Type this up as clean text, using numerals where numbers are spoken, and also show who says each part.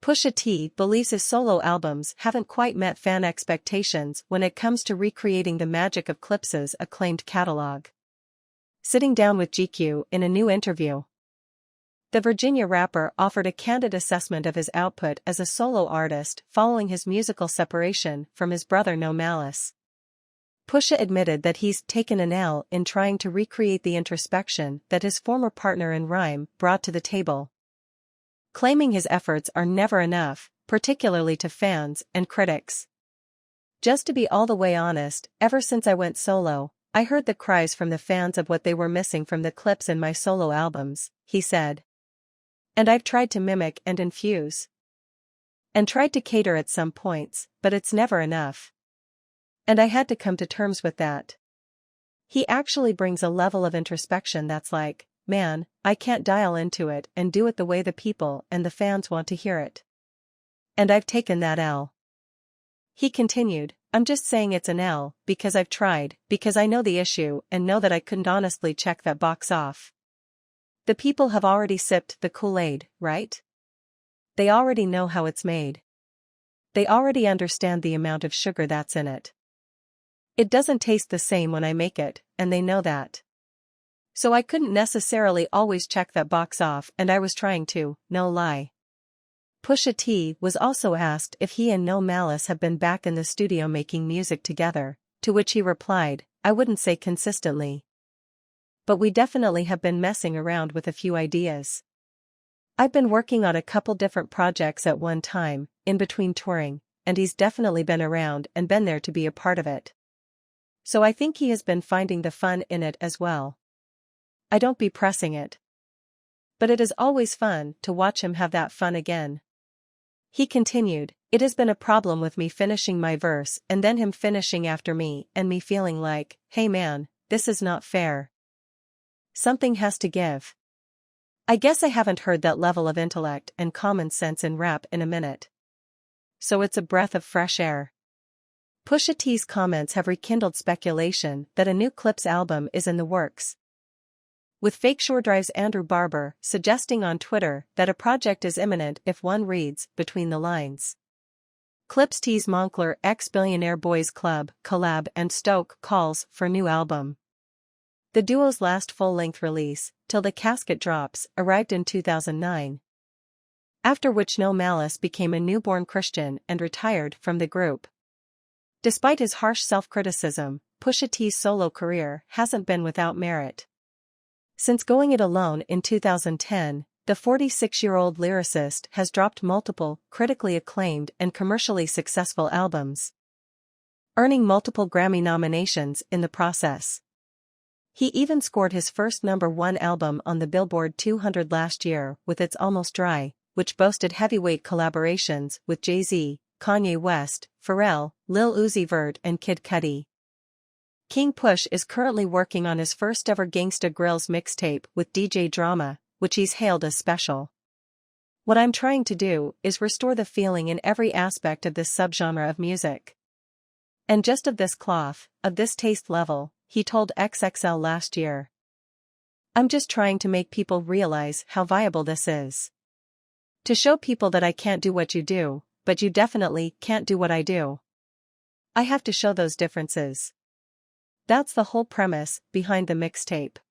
Speaker 1: Pusha T believes his solo albums haven't quite met fan expectations when it comes to recreating the magic of Clipse'S acclaimed catalog. Sitting down with GQ in a new interview, the Virginia rapper offered a candid assessment of his output as a solo artist following his musical separation from his brother No Malice. Pusha admitted that he's taken an L in trying to recreate the introspection that his former partner in rhyme brought to the table, claiming his efforts are never enough, particularly to fans and critics. "Just to be all the way honest, ever since I went solo, I heard the cries from the fans of what they were missing from the clips in my solo albums," he said. "And I've tried to mimic and infuse, and tried to cater at some points, but it's never enough. And I had to come to terms with that." He actually brings a level of introspection that's like, man, I can't dial into it and do it the way the people and the fans want to hear it. And I've taken that L. He continued, "I'm just saying it's an L, because I've tried, because I know the issue and know that I couldn't honestly check that box off. The people have already sipped the Kool-Aid, right? They already know how it's made. They already understand the amount of sugar that's in it. It doesn't taste the same when I make it, and they know that. So I couldn't necessarily always check that box off, and I was trying to, no lie." Pusha T was also asked if he and No Malice have been back in the studio making music together, to which he replied, "I wouldn't say consistently. But we definitely have been messing around with a few ideas. I've been working on a couple different projects at one time, in between touring, and he's definitely been around and been there to be a part of it. So I think he has been finding the fun in it as well. I don't be pressing it. But it is always fun to watch him have that fun again." He continued, "It has been a problem with me finishing my verse and then him finishing after me and me feeling like, hey man, this is not fair. Something has to give. I guess I haven't heard that level of intellect and common sense in rap in a minute. So it's a breath of fresh air." Pusha T's comments have rekindled speculation that a new Clipse album is in the works, with Fake Shore Drive's Andrew Barber suggesting on Twitter that a project is imminent if one reads between the lines. Clipse tease Moncler x Billionaire Boys Club collab and Stoke calls for new album. The duo's last full-length release, Till the Casket Drops, arrived in 2009. After which No Malice became a newborn Christian and retired from the group. Despite his harsh self-criticism, Pusha T's solo career hasn't been without merit. Since going it alone in 2010, the 46-year-old lyricist has dropped multiple, critically acclaimed and commercially successful albums, earning multiple Grammy nominations in the process. He even scored his first #1 album on the Billboard 200 last year with It's Almost Dry, which boasted heavyweight collaborations with Jay-Z, Kanye West, Pharrell, Lil Uzi Vert and Kid Cudi. King Push is currently working on his first ever Gangsta Grillz mixtape with DJ Drama, which he's hailed as special. "What I'm trying to do is restore the feeling in every aspect of this subgenre of music. And just of this cloth, of this taste level," he told XXL last year. "I'm just trying to make people realize how viable this is. To show people that I can't do what you do, but you definitely can't do what I do. I have to show those differences. That's the whole premise behind the mixtape."